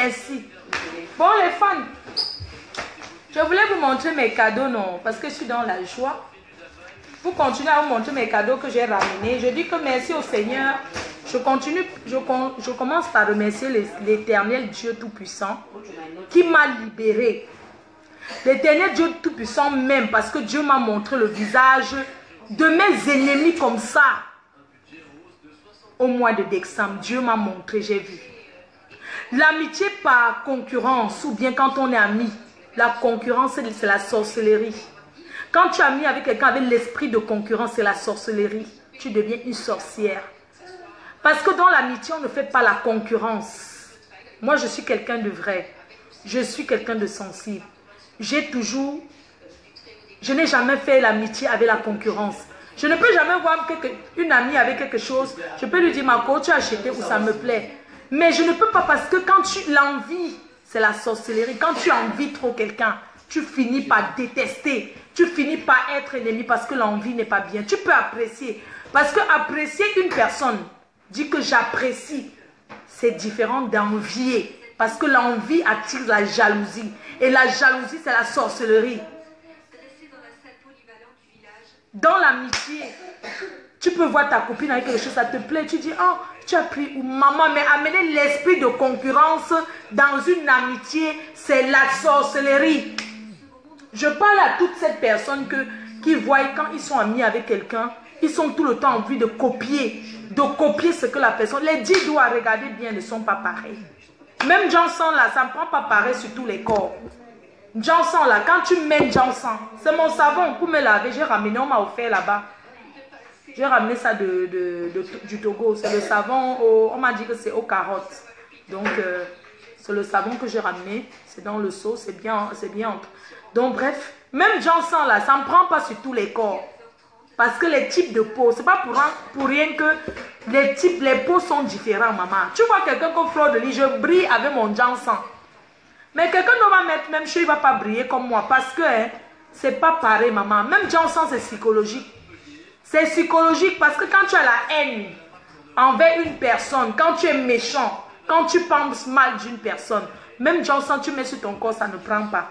merci. Bon, les fans, je voulais vous montrer mes cadeaux, non, parce que je suis dans la joie. Vous continuez à vous montrer mes cadeaux que j'ai ramenés. Je dis que merci au Seigneur. Je commence par remercier l'Éternel Dieu Tout-Puissant qui m'a libéré. L'Éternel Dieu Tout-Puissant même, parce que Dieu m'a montré le visage de mes ennemis comme ça. Au mois de décembre, Dieu m'a montré, j'ai vu. L'amitié par concurrence, ou bien quand on est amis, la concurrence, c'est la sorcellerie. Quand tu es ami avec quelqu'un avec l'esprit de concurrence, c'est la sorcellerie. Tu deviens une sorcière. Parce que dans l'amitié, on ne fait pas la concurrence. Moi, je suis quelqu'un de vrai. Je suis quelqu'un de sensible. Je n'ai jamais fait l'amitié avec la concurrence. Je ne peux jamais voir une amie avec quelque chose. Je peux lui dire, Marco, tu as acheté ou ça me plaît. Mais je ne peux pas parce que quand tu l'envies, c'est la sorcellerie. Quand tu envies trop quelqu'un, tu finis par détester. Tu finis par être ennemi parce que l'envie n'est pas bien. Tu peux apprécier. Parce que apprécier une personne, dit que j'apprécie, c'est différent d'envier. Parce que l'envie attire la jalousie. Et la jalousie, c'est la sorcellerie. Dans l'amitié, tu peux voir ta copine avec quelque chose, ça te plaît. Tu dis, oh, tu as pris ou maman, mais amener l'esprit de concurrence dans une amitié, c'est la sorcellerie. Je parle à toutes ces personnes qui voient quand ils sont amis avec quelqu'un, ils sont tout le temps envie de copier ce que la personne... Les 10 doigts, regardez bien, ne sont pas pareils. Même Johnson là, ça ne prend pas pareil sur tous les corps. Johnson là, quand tu mets Johnson, c'est mon savon pour me laver, j'ai ramené, on m'a offert là-bas. J'ai ramené ça du Togo, c'est le savon, on m'a dit que c'est aux carottes. Donc, c'est le savon que j'ai ramené, c'est dans le seau, c'est bien. Donc, bref, même Johnson là, ça ne prend pas sur tous les corps. Parce que les types de peau, c'est pas pour rien que les peaux sont différents, maman. Tu vois quelqu'un comme Fleur de Lis, je brille avec mon Johnson. Mais quelqu'un ne va mettre même chose, il ne va pas briller comme moi. Parce que c'est pas pareil, maman. Même Johnson, c'est psychologique. C'est psychologique parce que quand tu as la haine envers une personne, quand tu es méchant, quand tu penses mal d'une personne, même Johnson, tu mets sur ton corps, ça ne prend pas.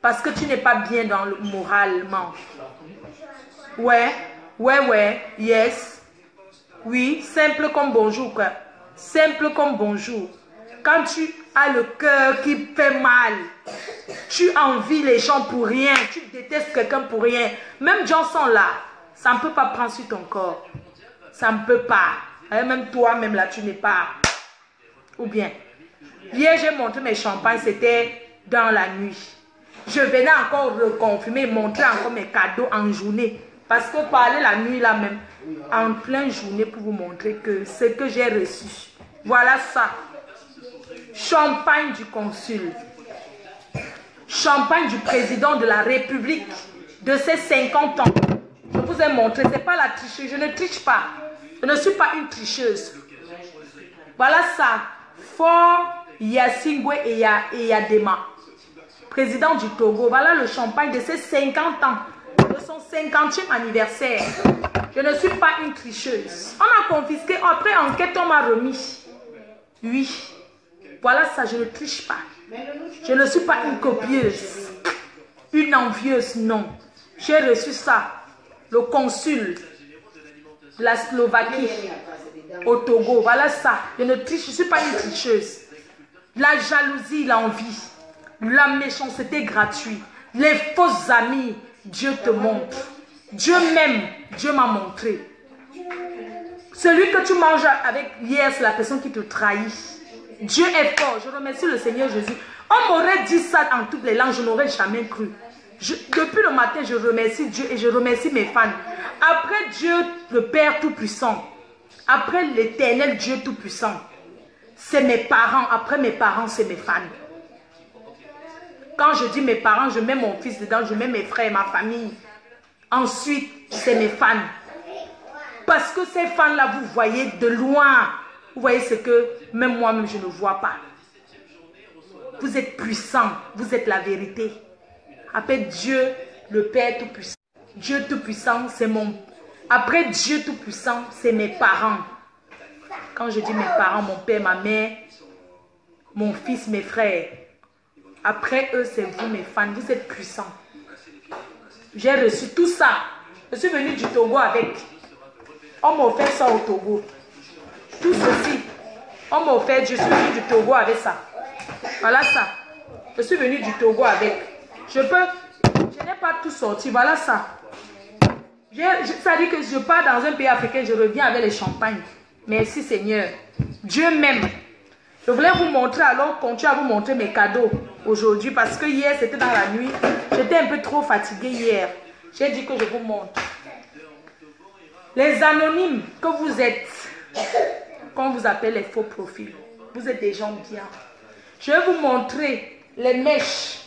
Parce que tu n'es pas bien dans le moralement. Ouais, yes. Oui, simple comme bonjour, quoi. Simple comme bonjour. Quand tu as le cœur qui fait mal, tu envies les gens pour rien, tu détestes quelqu'un pour rien. Même Johnson là, ça ne peut pas prendre sur ton corps. Ça ne peut pas. Même toi-même là, tu n'es pas. Ou bien, hier j'ai montré mes champagnes, c'était dans la nuit. Je venais encore reconfirmer, montrer encore mes cadeaux en journée. Parce que parler la nuit là même, en pleine journée pour vous montrer que ce que j'ai reçu. Voilà ça. Champagne du consul. Champagne du président de la République de ses 50 ans. Je vous ai montré, ce n'est pas la tricherie, je ne triche pas. Je ne suis pas une tricheuse. Voilà ça. Fort Yassingwe et Yadema. Président du Togo. Voilà le champagne de ses 50 ans. De son 50e anniversaire. Je ne suis pas une tricheuse. On a confisqué, après enquête, on m'a remis. Oui. Voilà ça, je ne triche pas. Je ne suis pas une copieuse. Une envieuse, non. J'ai reçu ça. Le consul de la Slovaquie au Togo. Voilà ça. Je ne triche, je ne suis pas une tricheuse. La jalousie, l'envie, la méchanceté gratuite, les fausses amies, Dieu te montre. Dieu m'aime, Dieu m'a montré. Celui que tu manges avec hier, c'est la personne qui te trahit. Dieu est fort. Je remercie le Seigneur Jésus. On m'aurait dit ça en toutes les langues, je n'aurais jamais cru. Depuis le matin, je remercie Dieu et je remercie mes fans. Après Dieu, le Père Tout-Puissant, après l'Éternel Dieu Tout-Puissant, c'est mes parents. Après mes parents, c'est mes fans. Quand je dis mes parents, je mets mon fils dedans, je mets mes frères, ma famille. Ensuite, c'est mes fans. Parce que ces fans-là, vous voyez de loin. Vous voyez ce que même moi-même, je ne vois pas. Vous êtes puissants. Vous êtes la vérité. Après Dieu, le Père Tout-Puissant. Dieu Tout-Puissant, c'est mon... Après Dieu Tout-Puissant, c'est mes parents. Quand je dis mes parents, mon père, ma mère, mon fils, mes frères. Après eux, c'est vous, mes fans. Vous êtes puissants. J'ai reçu tout ça. Je suis venue du Togo avec. On m'a offert ça au Togo. Tout ceci. On m'a offert. Je suis venue du Togo avec ça. Voilà ça. Je suis venue du Togo avec. Je n'ai pas tout sorti. Voilà ça. Ça dit que je pars dans un pays africain, je reviens avec les champagnes. Merci Seigneur. Dieu m'aime. Je voulais vous montrer, alors continuer à vous montrer mes cadeaux aujourd'hui parce que hier c'était dans la nuit. J'étais un peu trop fatiguée hier. J'ai dit que je vous montre. Les anonymes que vous êtes, qu'on vous appelle les faux profils, vous êtes des gens bien. Je vais vous montrer les mèches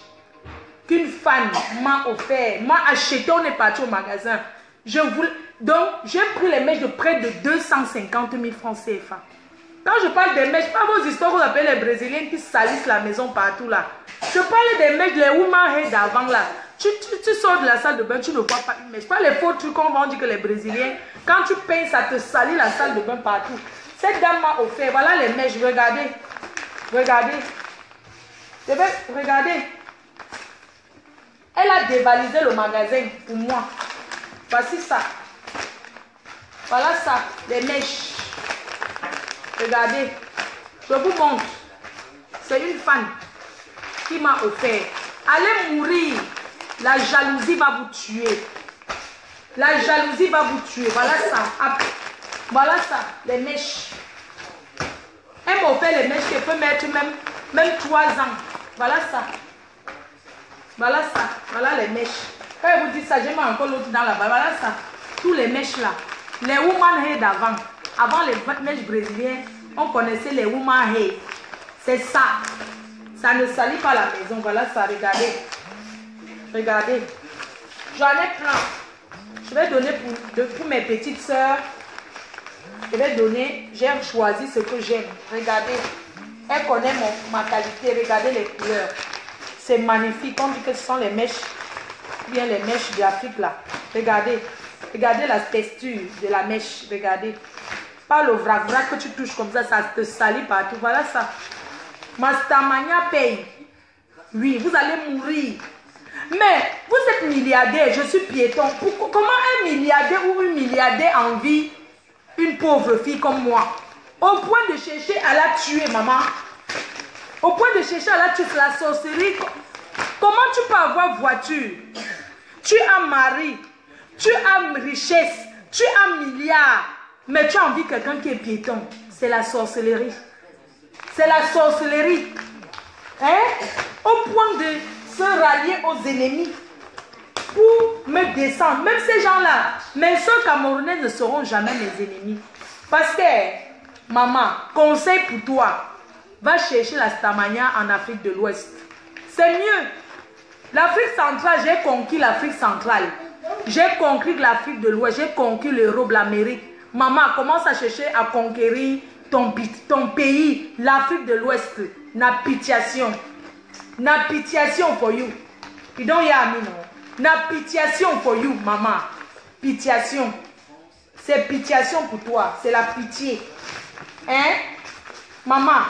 qu'une fan m'a offert, m'a acheté. On est parti au magasin. Donc, j'ai pris les mèches de près de 250 000 francs CFA. Quand je parle des mèches, pas vos histoires que vous appelez les Brésiliens qui salissent la maison partout là. Je parle des mèches, les woman head d'avant là. Tu sors de la salle de bain, tu ne vois pas une mèche. Pas les faux trucs qu'on va dire que les Brésiliens, quand tu peins, ça te salit la salle de bain partout. Cette dame m'a offert, voilà les mèches, regardez. Regardez. Regardez. Elle a dévalisé le magasin pour moi. Voici ça. Voilà ça, les mèches. Regardez. Je vous montre. C'est une fan qui m'a offert. Allez mourir. La jalousie va vous tuer. La jalousie va vous tuer. Voilà ça. Voilà ça, les mèches. Elle m'a offert les mèches qu'elle peut mettre même 3 ans. Voilà ça. Voilà ça. Voilà les mèches. Quand elle vous dit ça, j'ai mis encore l'autre dans la barre. Voilà ça. Tous les mèches là. Les woman hair d'avant. Avant les mèches brésiliennes, on connaissait les woman hair. C'est ça. Ça ne salit pas la maison. Voilà ça. Regardez. Regardez. J'en ai plein. Je vais donner pour mes petites soeurs. Je vais donner. J'ai choisi ce que j'aime. Regardez. Elle connaît ma qualité. Regardez les couleurs. C'est magnifique. On dit que ce sont les mèches. Bien les mèches d'Afrique là. Regardez. Regardez la texture de la mèche. Regardez. Pas le vrac-vrac que tu touches comme ça. Ça te salit partout. Voilà ça. Mastamania paye. Oui, vous allez mourir. Mais vous êtes milliardaire. Je suis piéton. Comment un milliardaire ou une milliardaire envie une pauvre fille comme moi? Au point de chercher à la tuer, maman. Au point de chercher à la tuer, la sorcellerie. Comment tu peux avoir voiture? Tu as mari. Tu as richesse. Tu as milliards. Mais tu as envie de quelqu'un qui est piéton. C'est la sorcellerie. C'est la sorcellerie. Hein? Au point de se rallier aux ennemis pour me descendre. Même ces gens-là, mes soeurs camerounaises ne seront jamais mes ennemis. Parce que, maman, conseil pour toi, va chercher la stamania en Afrique de l'Ouest. C'est mieux. L'Afrique centrale, j'ai conquis l'Afrique centrale. J'ai conquis l'Afrique de l'Ouest. J'ai conquis l'Europe, l'Amérique. Maman, commence à chercher à conquérir ton pays, l'Afrique de l'Ouest. Napitiation. Napitiation for you. You don't hear me, no? Napitiation for you, maman. Pitiation. C'est pitiation pour toi. C'est la pitié. Hein? Maman,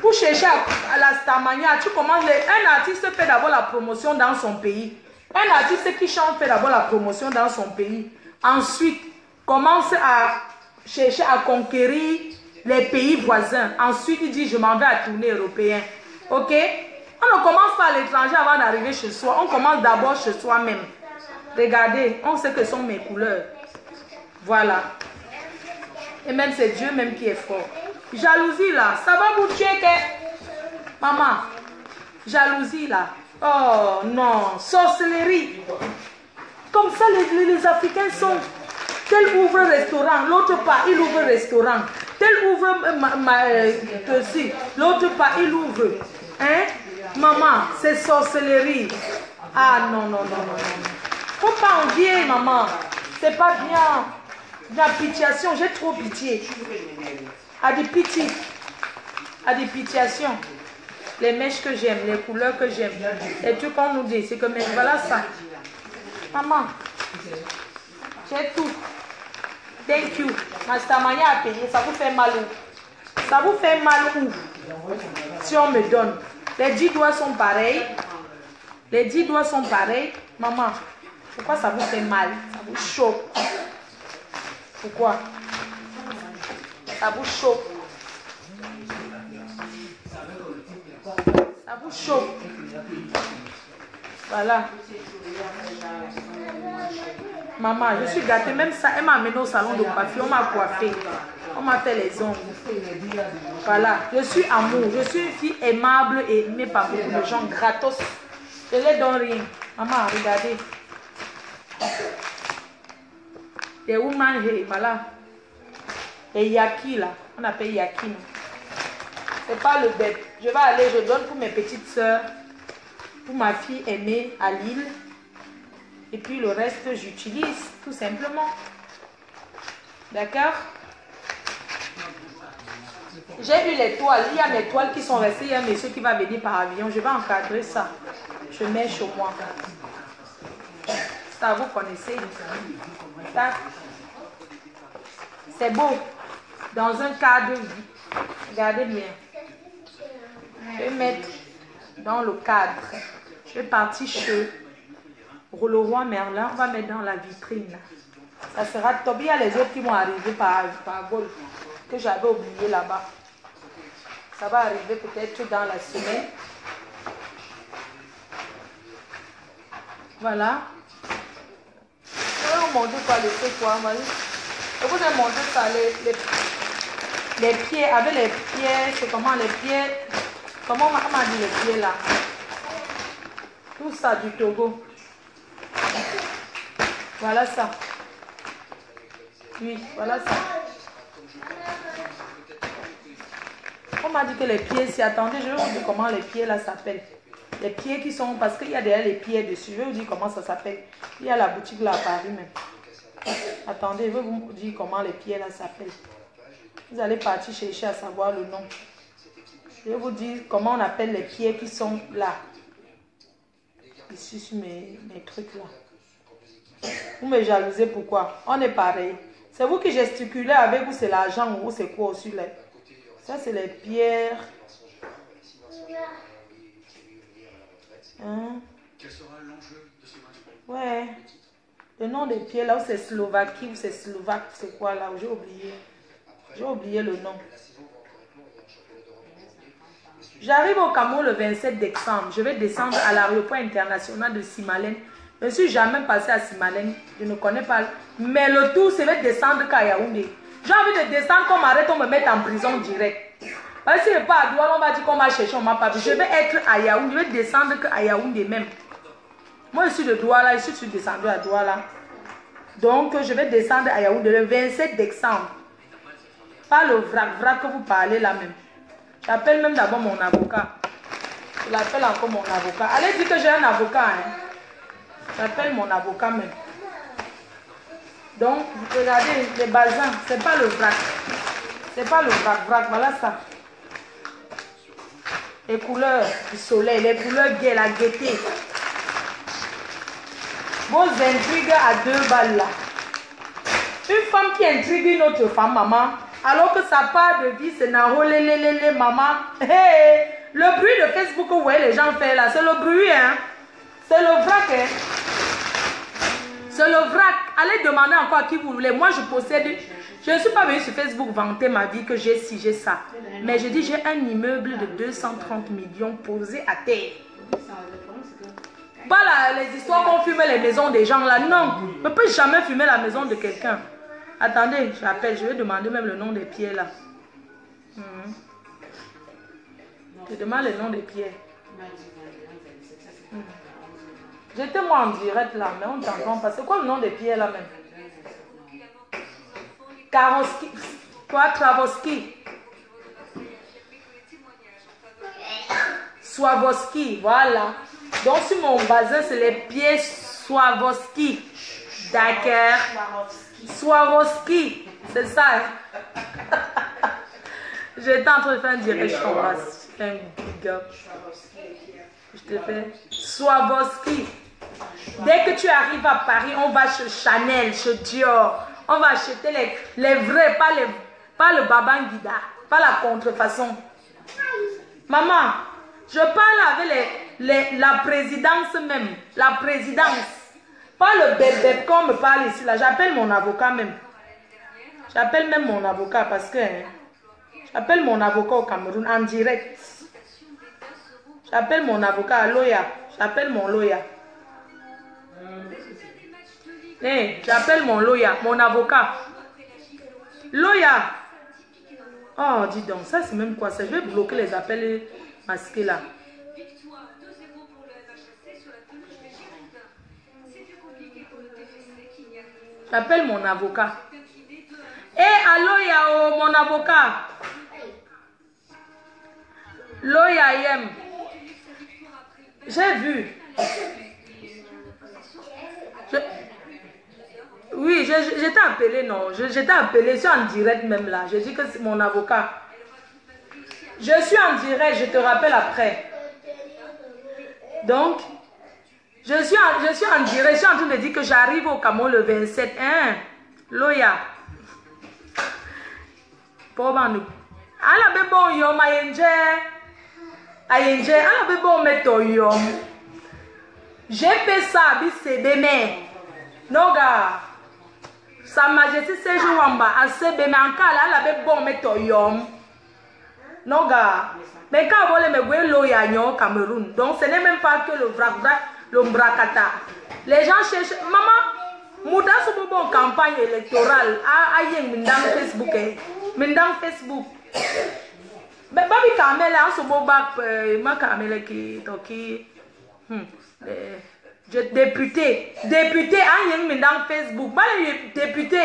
pour chercher à la stamania, tu commences. Un artiste fait d'abord la promotion dans son pays. Un artiste qui chante fait d'abord la promotion dans son pays. Ensuite, commence à chercher à conquérir les pays voisins. Ensuite, il dit, je m'en vais à tourner européen. Ok? On ne commence pas à l'étranger avant d'arriver chez soi. On commence d'abord chez soi-même. Regardez, on sait que ce sont mes couleurs. Voilà. Et même c'est Dieu même qui est fort. Jalousie là, ça va vous tuer que... Maman, jalousie là. Oh non, sorcellerie. Comme ça les Africains sont... Tel ouvre restaurant, l'autre part il ouvre restaurant. Tel ouvre l'autre part il ouvre. Hein? Maman, c'est sorcellerie. Ah non, non, non, non, non. Faut pas envier, maman. C'est pas bien. La pitiation, j'ai trop pitié. À des pitiés. À des pitiations. Les mèches que j'aime, les couleurs que j'aime. Et tout qu'on nous dit, c'est que mais voilà ça. Maman, j'ai tout. Thank you. Ma stamania a payé, ça vous fait mal où? Ça vous fait mal où? si on me donne. Les 10 doigts sont pareils. Les 10 doigts sont pareils. Maman, pourquoi ça vous fait mal? Ça vous choque. Pourquoi? Ça vous choque. Ça vous choque. Voilà. Maman, je suis gâtée. Même ça, elle m'a amené au salon de coiffure. On m'a coiffé. On m'a fait les ongles. Voilà. Je suis amour. Je suis une fille aimable et aimée par beaucoup de gens. Gratos. Je ne les donne rien. Maman, regardez. Des woman hair, voilà. Et yaki là. On appelle yaki. C'est pas le bête. Je vais aller, je donne pour mes petites soeurs. Pour ma fille aînée à Lille. Et puis le reste, j'utilise tout simplement. D'accord? J'ai eu les toiles. Il y a mes toiles qui sont restées. Il y a un monsieur qui va venir par avion. Je vais encadrer ça. Je mets chez moi. Ça, vous connaissez. Ça, c'est beau. Dans un cadre. Regardez bien. Je vais mettre dans le cadre. Je vais partir chez le roi Merlin. On va mettre dans la vitrine. Ça sera top. Il y a les autres qui vont arriver par vol. Que j'avais oublié là-bas. Ça va arriver peut-être dans la semaine. Voilà. Je vais vous montrer quoi, le truc quoi. Je vous ai montré ça, les pieds, avec les pieds, c'est comment les pieds, comment on m'a dit les pieds là. Tout ça du Togo. Voilà ça. Oui, voilà ça. On m'a dit que les pieds, si attendez, je vais vous dire comment les pieds là s'appellent. Les pieds qui sont, parce qu'il y a derrière les pieds dessus, je vais vous dire comment ça s'appelle. Il y a la boutique là à Paris même. Attendez, je vais vous dire comment les pieds là s'appellent. Vous allez partir chercher à savoir le nom. Je vais vous dire comment on appelle les pieds qui sont là. Ici sur mes trucs là. Vous me jalousez pourquoi? On est pareil. C'est vous qui gesticulez avec vous, c'est l'argent ou c'est quoi aussi là? Ça c'est les pierres. Hein? Ouais. Le nom des pieds là, où c'est Slovaquie, ou c'est Slovaque, c'est quoi là? J'ai oublié. J'ai oublié le nom. J'arrive au Cameroun le 27 décembre. Je vais descendre à l'aéroport international de Simalène. Je ne suis jamais passé à Simalène. Je ne connais pas. Mais le tour, c'est de descendre qu'à Yaoundé. J'ai envie de descendre, qu'on m'arrête, on me mette en prison direct. Parce que si je ne pas à Douala, on va dire qu'on m'a cherché, on m'a pas vu. Je vais être à Yaoundé. Je vais descendre qu'à Yaoundé même. Moi, je suis de Douala. Je suis descendu à Douala. Donc, je vais descendre à Yaoundé le 27 décembre. Pas le vrac que vous parlez là même. J'appelle même d'abord mon avocat. Je l'appelle encore mon avocat. Allez dire que j'ai un avocat. Hein. J'appelle mon avocat même. Donc, regardez les bazins. C'est pas le vrac. C'est pas le vrac. Voilà ça. Les couleurs du soleil. Les couleurs gaies, la gaieté. Vos intrigues à 2 balles là. Une femme qui intrigue une autre femme, maman. Alors que ça part de vie, c'est naholélélélé, maman. Hey, le bruit de Facebook que vous voyez les gens faire là, c'est le bruit, hein. C'est le vrac, hein. C'est le vrac. Allez demander encore à qui vous voulez. Moi, je possède. Je ne suis pas venue sur Facebook vanter ma vie que j'ai ci, j'ai ça. Mais je dis, j'ai un immeuble de 230 millions posé à terre. Pas là, les histoires qu'on fume les maisons des gens là. Non, on ne peut jamais fumer la maison de quelqu'un. Attendez, j'appelle, je vais demander même le nom des pieds là. Je demande le nom des pieds. J'étais moi en direct là, mais on t'entend pas. C'est quoi le nom des pieds là même? Karoski. Quoi, Travoski? Swarovski, voilà. Donc sur mon bazin, c'est les pieds Swarovski. D'accord. Swarovski, c'est ça. Hein? J'étais en train de faire un direct, je t'embrasse. Je fais un big up. Je te fais Swarovski. Dès que tu arrives à Paris, on va chez Chanel, chez Dior. On va acheter les vrais, pas le Babangida, pas la contrefaçon. Maman, je parle avec la présidence même. La présidence. Pas le bébé qu'on me parle ici. Là, j'appelle mon avocat même. J'appelle même mon avocat parce que... j'appelle mon avocat au Cameroun en direct. J'appelle mon avocat, lawyer. J'appelle mon lawyer. Hey, j'appelle mon lawyer, mon avocat. Lawyer. Oh, dis donc, ça c'est même quoi ça? Je vais bloquer les appels masqués là. J'appelle mon avocat. Eh, allô, Yao, mon avocat. Lawyer Yem. J'ai vu. Oui, j'étais appelé, non. J'étais appelé, je suis en direct même là. Je dis que c'est mon avocat. Je suis en direct, je te rappelle après. Donc, je suis en direct, je suis en train de dire que j'arrive au Cameroun le 27. Hein? Loya. Pour nous. Ala bebo yom ayenje. Ayenje, ala bebo meto yom. J'ai fait ça, bisebe mais. Noga. Sa Majesté Séjou Wamba, à CB, mais encore là, elle avait bon méthode. Non, gars. Mais quand vous voulez me voir l'Oya au Cameroun, donc ce n'est même pas que le bracata. Les gens cherchent. Maman, Mouda sur bon campagne électorale, à Mindang Facebook. Mindang Facebook. Mais Babi Kamel, en ce moment, ma Kamel qui député, en dans Facebook, député,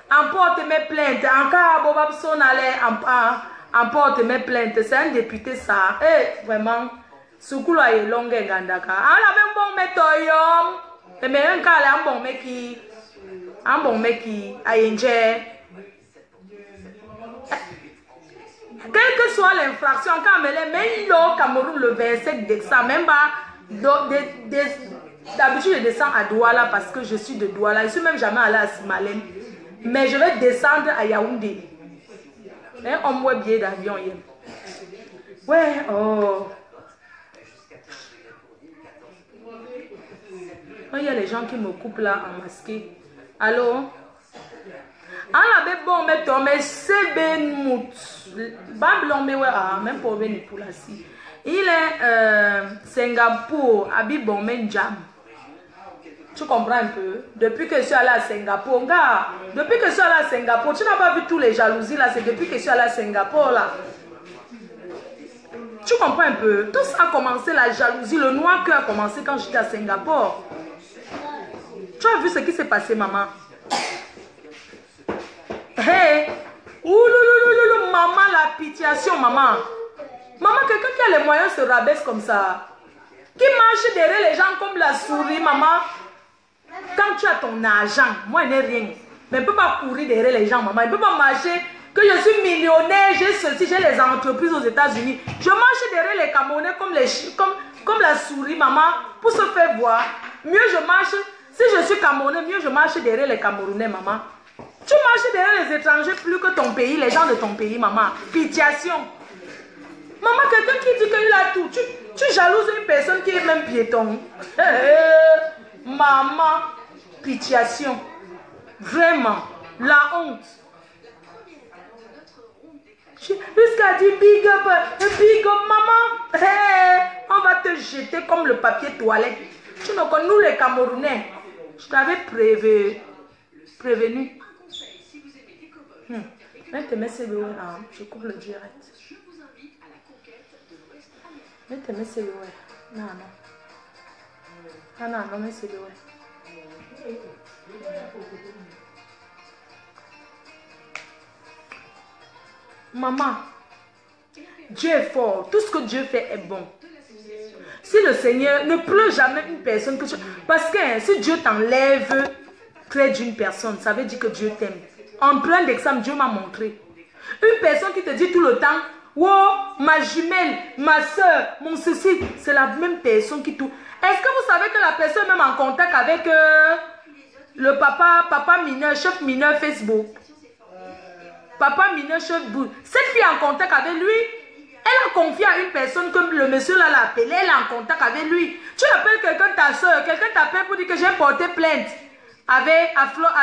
emporte mes plaintes, en cas Bobab Son allait emporte mes plaintes, c'est un député ça, eh, vraiment, Soukoula est longue et gandaka, on a même bon méthode, mais un cas là, un bon mec qui a quelle que soit l'infraction, quand même au Cameroun le 27 décembre, même pas d'habitude, je descends à Douala parce que je suis de Douala. Je ne suis même jamais allée à Simalem. Mais je vais descendre à Yaoundé. On me voit billet d'avion. Ouais, oh. Il y a les gens qui me coupent là en masqué. Allô? Ah, la bon, mais c'est ben mout. Bablon, mais ouais, même pour venir pour la si. Il est Singapour, Abibon Menjam. Tu comprends un peu? Depuis que je suis allée à Singapour, gars, depuis que je suis allée à Singapour, tu n'as pas vu tous les jalousies là, c'est depuis que je suis allée à Singapour là. Tu comprends un peu? Tout ça a commencé, la jalousie, le noir cœur a commencé quand j'étais à Singapour. Tu as vu ce qui s'est passé, maman? Hey! Ouloulouloulou, maman, la pitiation, maman. Maman, quelqu'un qui a les moyens se rabaisse comme ça. Qui marche derrière les gens comme la souris, maman. Quand tu as ton argent, moi, je n'ai rien. Mais je ne peux pas courir derrière les gens, maman. Je ne peux pas marcher. Que je suis millionnaire, j'ai ceci, j'ai les entreprises aux États-Unis. Je marche derrière les Camerounais comme la souris, maman, pour se faire voir. Mieux je marche, si je suis Camerounais, mieux je marche derrière les Camerounais, maman. Tu marches derrière les étrangers plus que ton pays, les gens de ton pays, maman. Pitiation. Maman, quelqu'un qui dit qu'il a tout, tu jalouses une personne qui est même piéton. Maman, pitiation. Vraiment, la honte. Jusqu'à dire big up, maman. Hey, on va te jeter comme le papier toilette. Tu know que nous les Camerounais, je t'avais prévenu. Mettez-moi CBO, je coupe le direct. Mettez-moi CBO. Non, non. Ah non, non, mais CBO. Maman, Dieu est fort. Tout ce que Dieu fait est bon. Si le Seigneur ne pleure jamais une personne que tu... Parce que si Dieu t'enlève près d'une personne, ça veut dire que Dieu t'aime. En plein d'examen, Dieu m'a montré. Une personne qui te dit tout le temps, wow, ma jumelle, ma soeur, mon ceci, c'est la même personne qui tout. Est-ce que vous savez que la personne est même en contact avec le papa mineur, chef mineur Facebook? Papa mineur, chef bout. Cette fille est en contact avec lui. Elle a confié à une personne comme le monsieur là l'a appelé, elle est en contact avec lui. Tu appelles quelqu'un, ta soeur, quelqu'un t'appelle pour dire que j'ai porté plainte à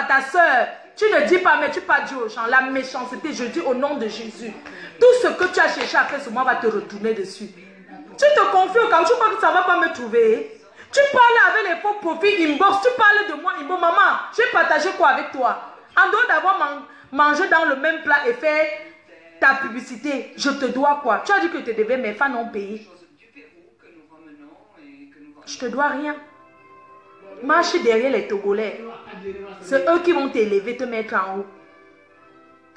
ta soeur. Tu ne dis pas, mais tu pas dit aux gens. La méchanceté, je dis au nom de Jésus. Tout ce que tu as cherché à faire sur moi va te retourner dessus. Tu te confies au cas où tu crois que ça ne va pas me trouver. Tu parles avec les faux profils inbox, tu parles de moi inbox. Maman, j'ai partagé quoi avec toi? En dehors d'avoir mangé dans le même plat et fait ta publicité, je te dois quoi? Tu as dit que tu devais, mes fans ont payé. Je te dois rien. Marche derrière les Togolais. C'est eux qui vont t'élever, te mettre en haut.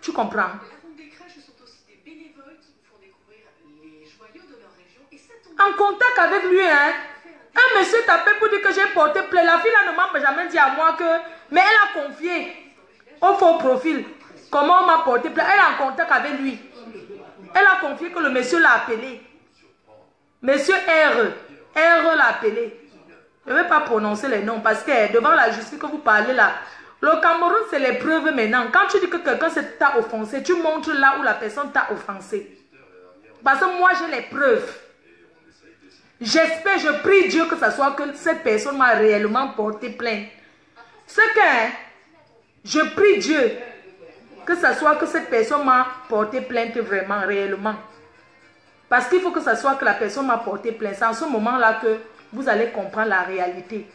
Tu comprends? En contact avec lui, hein? Un monsieur t'appelle pour dire que j'ai porté plainte. La fille là ne m'a jamais dit à moi que... Mais elle a confié au faux profil comment on m'a porté plainte. Elle est en contact avec lui. Elle a confié que le monsieur l'a appelé. Monsieur R l'a appelé. Je ne vais pas prononcer les noms parce que devant la justice que vous parlez là, le Cameroun c'est les preuves maintenant. Quand tu dis que quelqu'un t'a offensé, tu montres là où la personne t'a offensé. Parce que moi j'ai les preuves. J'espère, je prie Dieu que ce soit que cette personne m'a réellement porté plainte. C'est que je prie Dieu que ce soit que cette personne m'a porté plainte vraiment, réellement. Parce qu'il faut que ce soit que la personne m'a porté plainte. C'est en ce moment-là que vous allez comprendre la réalité.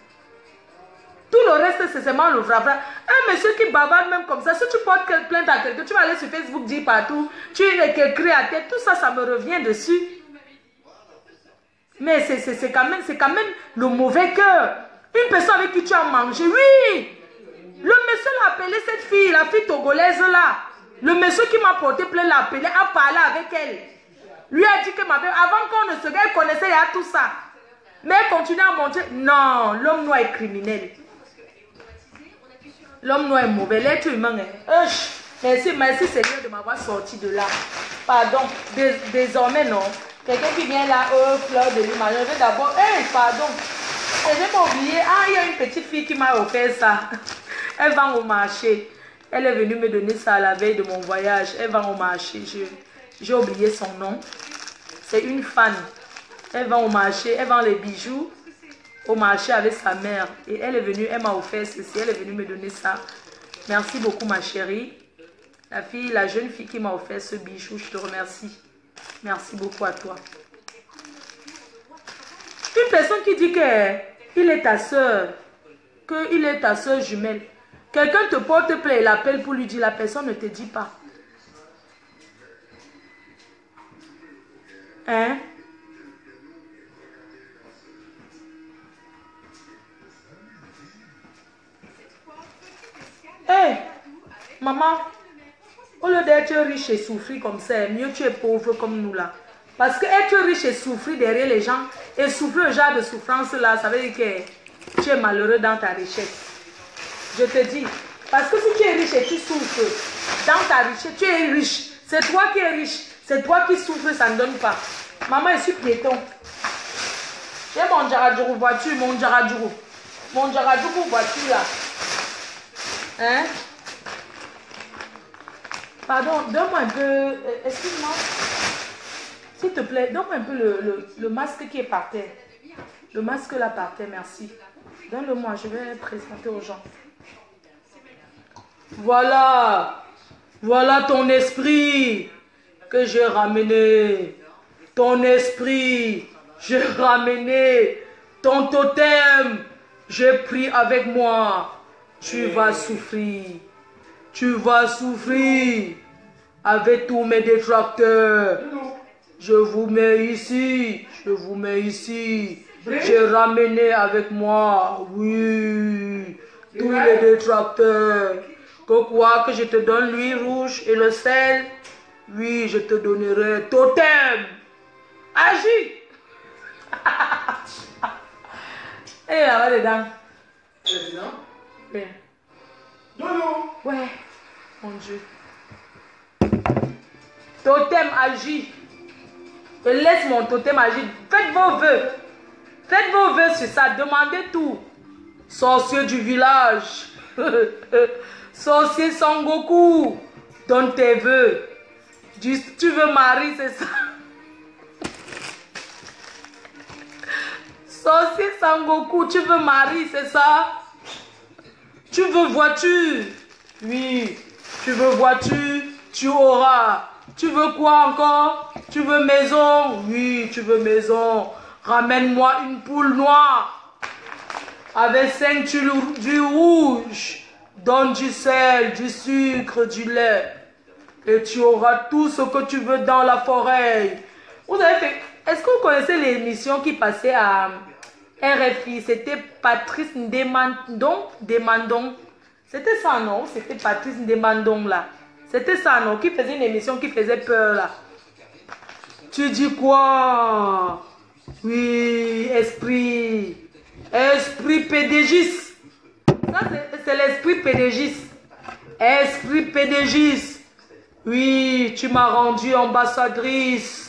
Tout le reste, c'est seulement le vrai. Un monsieur qui bavarde même comme ça, si tu portes plainte à quelqu'un, tu vas aller sur Facebook dire partout, tu écris à tête, tout ça, ça me revient dessus. Mais c'est quand même le mauvais cœur. Une personne avec qui tu as mangé, oui. Le monsieur l'a appelé cette fille, la fille togolaise là. Le monsieur qui m'a porté plainte l'a appelé, a parlé avec elle. Lui a dit que avant qu'on ne se elle connaissait, il y a tout ça. Mais elle continue à montrer. Non, l'homme noir est criminel. L'homme noir est mauvais. L'être humain est... Merci Seigneur de m'avoir sorti de là. Pardon, désormais non. Quelqu'un qui vient là, fleur de l'image. Je vais d'abord, pardon. Je vais m'oublier. Ah, il y a une petite fille qui m'a offert ça. Elle vend au marché. Elle est venue me donner ça à la veille de mon voyage. Elle vend au marché. J'ai oublié son nom. C'est une fan. Elle vend au marché. Elle vend les bijoux au marché avec sa mère. Et elle est venue, elle m'a offert ceci. Elle est venue me donner ça. Merci beaucoup ma chérie. La jeune fille qui m'a offert ce bijou, je te remercie. Merci beaucoup à toi. Une personne qui dit qu'il est ta soeur, qu'il est ta soeur jumelle. Quelqu'un te porte plainte, il appelle pour lui dire, la personne ne te dit pas. Hein? Hey, maman, au lieu d'être riche et souffrir comme ça, mieux tu es pauvre comme nous là. Parce que être riche et souffrir derrière les gens, et souffrir le genre de souffrance là, ça veut dire que tu es malheureux dans ta richesse. Je te dis, parce que si tu es riche et tu souffres dans ta richesse, tu es riche. C'est toi qui es riche, c'est toi qui souffres, ça ne donne pas. Maman, je suis piéton. J'ai mon Djaradjourou voiture, mon Djaradjourou voiture là. Hein? Pardon, donne-moi un peu, excuse-moi. S'il te plaît, donne-moi un peu le masque qui est par terre. Le masque là par terre, merci. Donne-le-moi, je vais présenter aux gens. Voilà. Voilà ton esprit que j'ai ramené. Ton esprit, j'ai ramené. Ton totem, j'ai pris avec moi. Tu vas souffrir. Tu vas souffrir avec tous mes détracteurs. Je vous mets ici. Je vous mets ici. J'ai ramené avec moi. Oui. Tous les détracteurs. Que quoi que je te donne l'huile rouge et le sel. Oui, je te donnerai. Totem. Agis. Et là, dedans. Ouais. Ouais, mon Dieu. Totem agit. Je laisse mon totem agir. Faites vos vœux. Faites vos vœux sur ça. Demandez tout. Sorcier du village. Sorcier Sangoku. Donne tes vœux. Tu veux marier, c'est ça. Sorcier Sangoku, tu veux mari, c'est ça? Tu veux voiture? Oui. Tu veux voiture? Tu auras. Tu veux quoi encore? Tu veux maison? Oui, tu veux maison. Ramène-moi une poule noire avec 5 du rouge. Donne du sel, du sucre, du lait. Et tu auras tout ce que tu veux dans la forêt. Vous avez fait... Est-ce que vous connaissez l'émission qui passait à RFI? C'était Patrice Ndemandong. C'était ça, non? C'était Patrice Ndemandong, là. C'était ça, non? Qui faisait une émission qui faisait peur, là. Tu dis quoi? Oui, esprit. Esprit pédégiste. Ça, c'est l'esprit pédégiste. Esprit pédégiste. Oui, tu m'as rendu ambassadrice.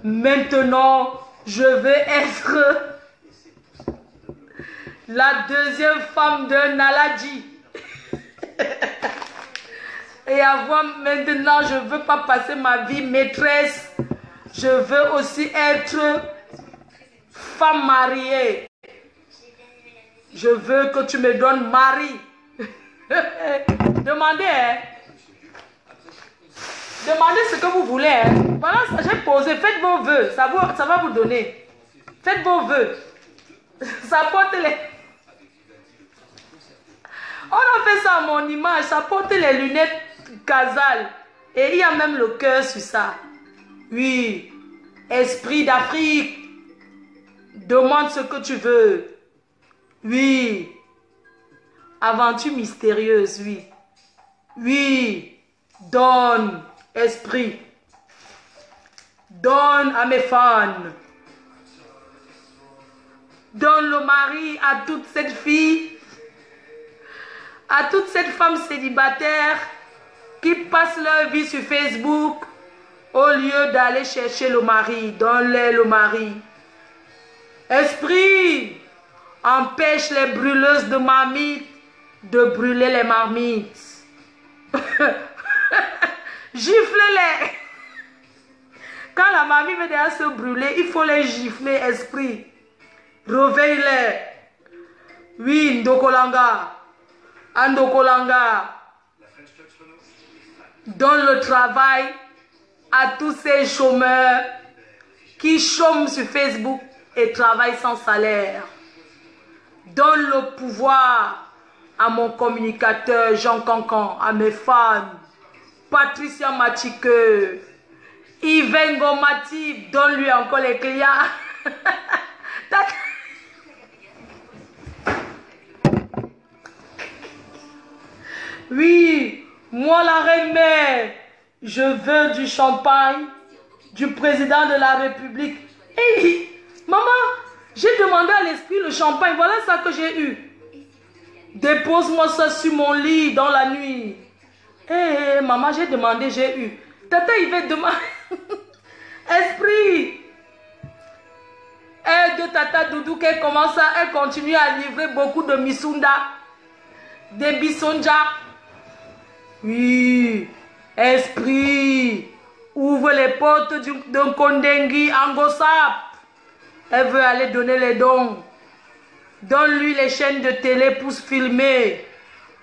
Maintenant, je vais être la deuxième femme de Naladi. Et avoir maintenant, je ne veux pas passer ma vie maîtresse. Je veux aussi être femme mariée. Je veux que tu me donnes mari. Demandez, hein. Demandez ce que vous voulez. Hein. Voilà, j'ai posé. Faites vos vœux. Ça va vous donner. Faites vos vœux. Ça porte les... On a fait ça à mon image. Ça porte les lunettes Casal. Et il y a même le cœur sur ça. Oui. Esprit d'Afrique. Demande ce que tu veux. Oui. Aventure mystérieuse, oui. Oui. Donne, esprit. Donne à mes fans. Donne le mari à toute cette fille. À toute cette femme célibataire qui passe leur vie sur Facebook au lieu d'aller chercher le mari. Donne-leur le mari. Esprit, empêche les brûleuses de marmites de brûler les marmites. Gifle-les. Quand la marmite veut déjà se brûler, il faut les gifler, esprit. Réveille-les. Oui, Ndokolanga. Andokolanga. Donne le travail à tous ces chômeurs qui chôment sur Facebook et travaillent sans salaire. Donne le pouvoir à mon communicateur Jean Cancan, à mes fans, Patricia Matike, Yves Ngomati, donne-lui encore les clients. Oui, moi la reine-mère, je veux du champagne du président de la République. Hey, maman, j'ai demandé à l'esprit le champagne, voilà ça que j'ai eu. Dépose-moi ça sur mon lit dans la nuit. Hey, maman, j'ai demandé, j'ai eu. Tata, il va demander. Esprit. Et de Tata Doudou qu'elle commence à, elle continue à livrer beaucoup de misunda, des bisonja. Oui, esprit, ouvre les portes d'un Kondengi Angosap. Elle veut aller donner les dons. Donne-lui les chaînes de télé pour se filmer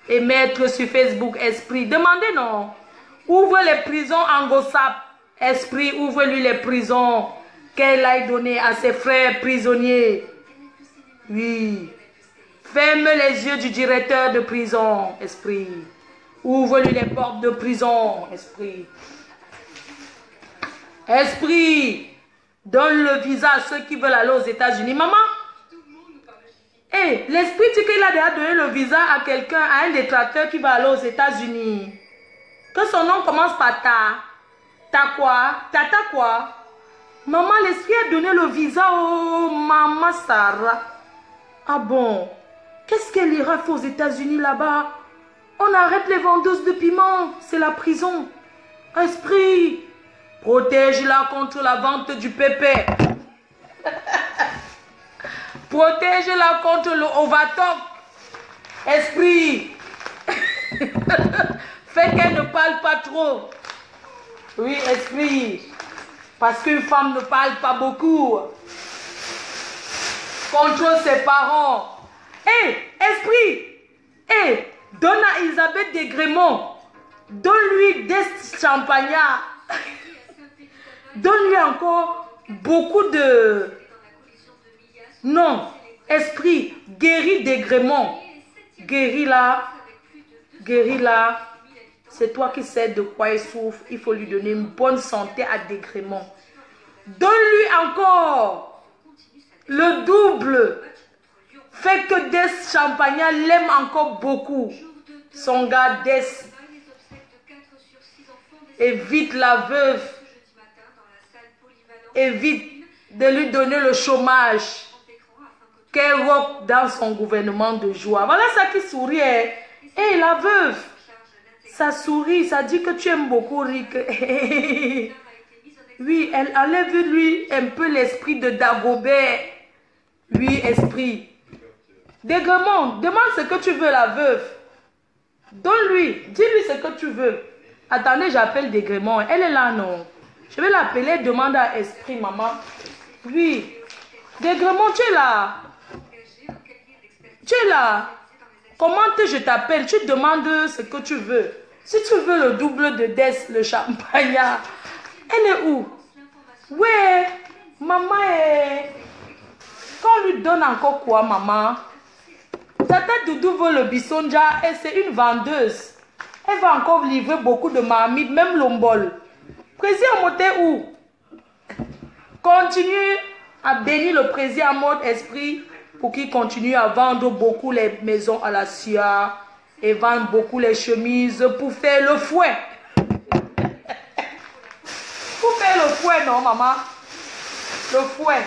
et mettre sur Facebook, esprit. Demandez non. Ouvre les prisons Angosap. Esprit, ouvre-lui les prisons qu'elle aille donner à ses frères prisonniers. Oui. Ferme les yeux du directeur de prison, esprit. Ouvre-lui les portes de prison, esprit. Esprit, donne le visa à ceux qui veulent aller aux États-Unis. Maman, hey, l'esprit dit qu'il a déjà donné le visa à quelqu'un, à un détracteur qui va aller aux États-Unis. Que son nom commence par Ta. Ta quoi? Tata quoi? Maman, l'esprit a donné le visa au maman Sarah. Ah bon? Qu'est-ce qu'elle ira faire aux États-Unis là-bas? On arrête les vendeuses de piment. C'est la prison. Esprit, protège-la contre la vente du pépé. Protège-la contre le Ovatoc. Esprit. Fais qu'elle ne parle pas trop. Oui, esprit. Parce qu'une femme ne parle pas beaucoup. contrôle ses parents. Hé, esprit, hé, donne à Elisabeth Desgrémont. Donne-lui des champagnards. Donne-lui encore beaucoup de... Non, esprit, guéris Desgrémont. Guéris là. Guéris là. C'est toi qui sais de quoi il souffre. Il faut lui donner une bonne santé à Desgrémont. Donne-lui encore le double. Fais que Des Champagnat l'aime encore beaucoup. Son gars Des. Évite la veuve. Évite de lui donner le chômage. Qu'elle rock dans son gouvernement de joie. Voilà ça qui sourit. Et la veuve. Ça sourit, ça dit que tu aimes beaucoup Rick. Oui, elle enlève lui un peu l'esprit de Dagobert. Oui, esprit. Desgrémont, demande ce que tu veux, la veuve. Donne-lui, dis-lui ce que tu veux. Attendez, j'appelle Desgrémont. Elle est là, non? Je vais l'appeler, demande à esprit, maman. Oui. Desgrémont, tu es là. Tu es là. Comment je t'appelle? Tu demandes ce que tu veux. Si tu veux le double de Des, le champagnat. Elle est où? Ouais, maman est... Quand on lui donne encore quoi, maman? Tata Doudou veut le bisonja et c'est une vendeuse. Elle va encore livrer beaucoup de marmites, même l'ombol. Président Moté où? Continue à bénir le président en mode esprit pour qu'il continue à vendre beaucoup les maisons à la SIA et vendre beaucoup les chemises pour faire le fouet. Pour faire le fouet, non, maman? Le fouet.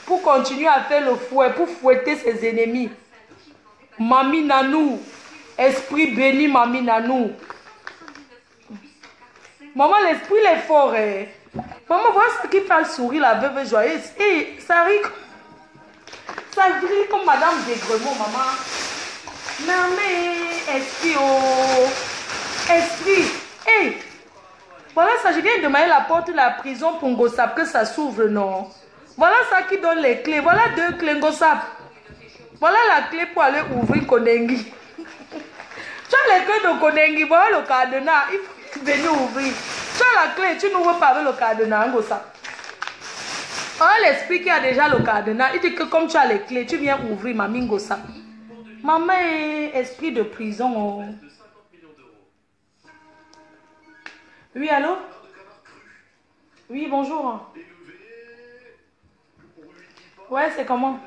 Pour continuer à faire le fouet, pour fouetter ses ennemis. Mami Nanou. Esprit béni, Mami Nanou. Maman, l'esprit est fort. Eh. Maman, voilà ce qui fait sourire la veuve joyeuse. Et ça rit comme Madame Desgrémont, maman. Non, mais esprit, oh. Esprit. Hey. Voilà ça, je viens de demander la porte de la prison pour Ngossap, que ça s'ouvre, non? Voilà ça qui donne les clés. Voilà 2 clés, Ngossap. Voilà la clé pour aller ouvrir Kondengi. Tu as les clés de Kondengi, voilà le cadenas. Il faut venir ouvrir. Tu as la clé, tu n'ouvres pas avec le cadenas, Ngossap. Voilà l'esprit qui a déjà le cadenas. Il dit que comme tu as les clés, tu viens ouvrir, Mami Ngossap. Maman est esprit de prison. Oh. Oui, allô? Oui, bonjour. Ouais, c'est comment?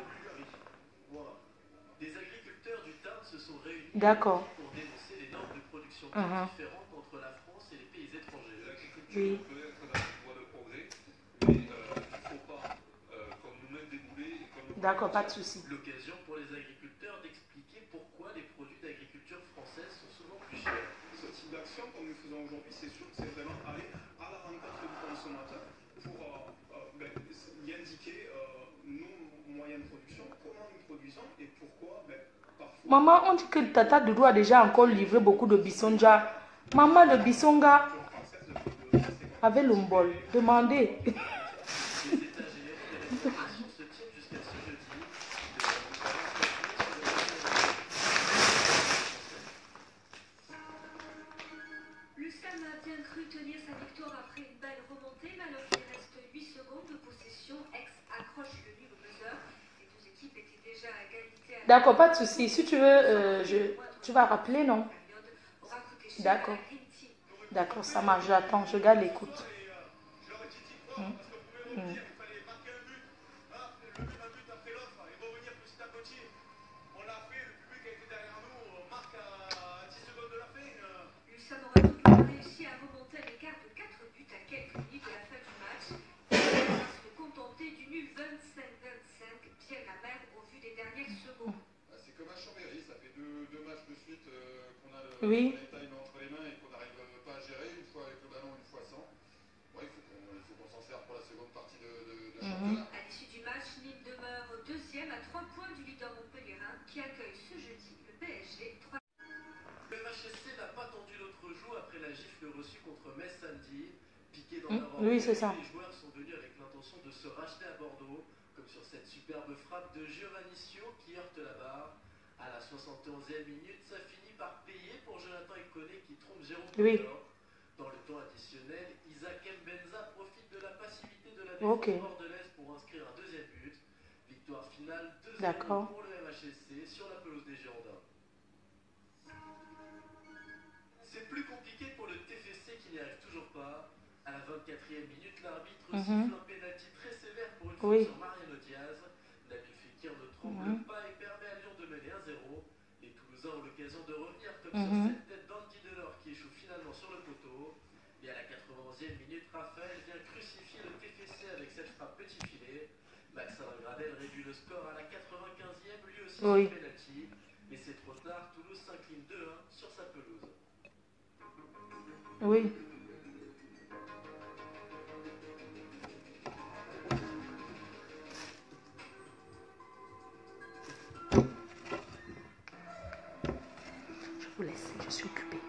Des agriculteurs du Tarn se sont réunis D'accord. pour dénoncer les normes de production différentes entre la France et les pays étrangers. Oui. L'agriculture peut être dans une voie de progrès, mais il ne faut pas comme nous-mêmes débouler et comme D'accord, pas de souci. L'occasion pour les agriculteurs d'expliquer pourquoi les produits d'agriculture française sont souvent plus chers. Ce type d'action, comme nous faisons aujourd'hui, c'est sûr que c'est vraiment aller à la rencontre du consommateur pour lui indiquer nos moyens de production, comment nous produisons et pourquoi parfois... Maman, on dit que Tata Doudou a déjà encore livré beaucoup de bisonja. Maman, le bisonga avec l'ombol. Demandez. D'accord, pas de souci. Si tu veux, tu vas rappeler, non? D'accord. D'accord, ça marche. J'attends. Je garde l'écoute. Oui. Entre les mains et qu'on n'arrive pas à gérer, une fois avec le ballon, une fois sans. Ouais, il faut qu'on s'en serve pour la seconde partie de championnat. À l'issue du match, Nîmes demeure deuxième à 3 points du leader montpelliérain qui accueille ce jeudi le PSG. Le MHSC n'a pas tendu l'autre jour après la gifle reçue contre Metz samedi. Piqué dans leur Oui, c'est ça. Les joueurs sont venus avec l'intention de se racheter à Bordeaux, comme sur cette super superbe frappe de Giovannicio qui heurte la barre. À la 71e minute, ça finit par payer pour Jonathan Ikoné qui trompe Jérôme Taylor. Dans le temps additionnel, Isaac Mbenza profite de la passivité de la défense bordelaise pour inscrire un deuxième but. Victoire finale 2-0 pour le MHSC sur la pelouse des Girondins. C'est plus compliqué pour le TFC qui n'y arrive toujours pas. À la 24e minute, l'arbitre siffle un pénalty très sévère pour une faute sur Mariano Diaz. Nabil Fekir ne tremble pas et permet à Lyon de mener 1-0. Les Toulousains ont l'occasion de revenir comme sur cette tête d'Andy Delors qui échoue finalement sur le poteau. Et à la 91e minute, Raphaël vient crucifier le TFC avec cette frappe petit filet. Maxime Gradel réduit le score à la 95e, lui aussi sur pénalty. Mais c'est trop tard, Toulouse s'incline 2-1 sur sa pelouse. Oui. Je vous laisse, je suis occupée.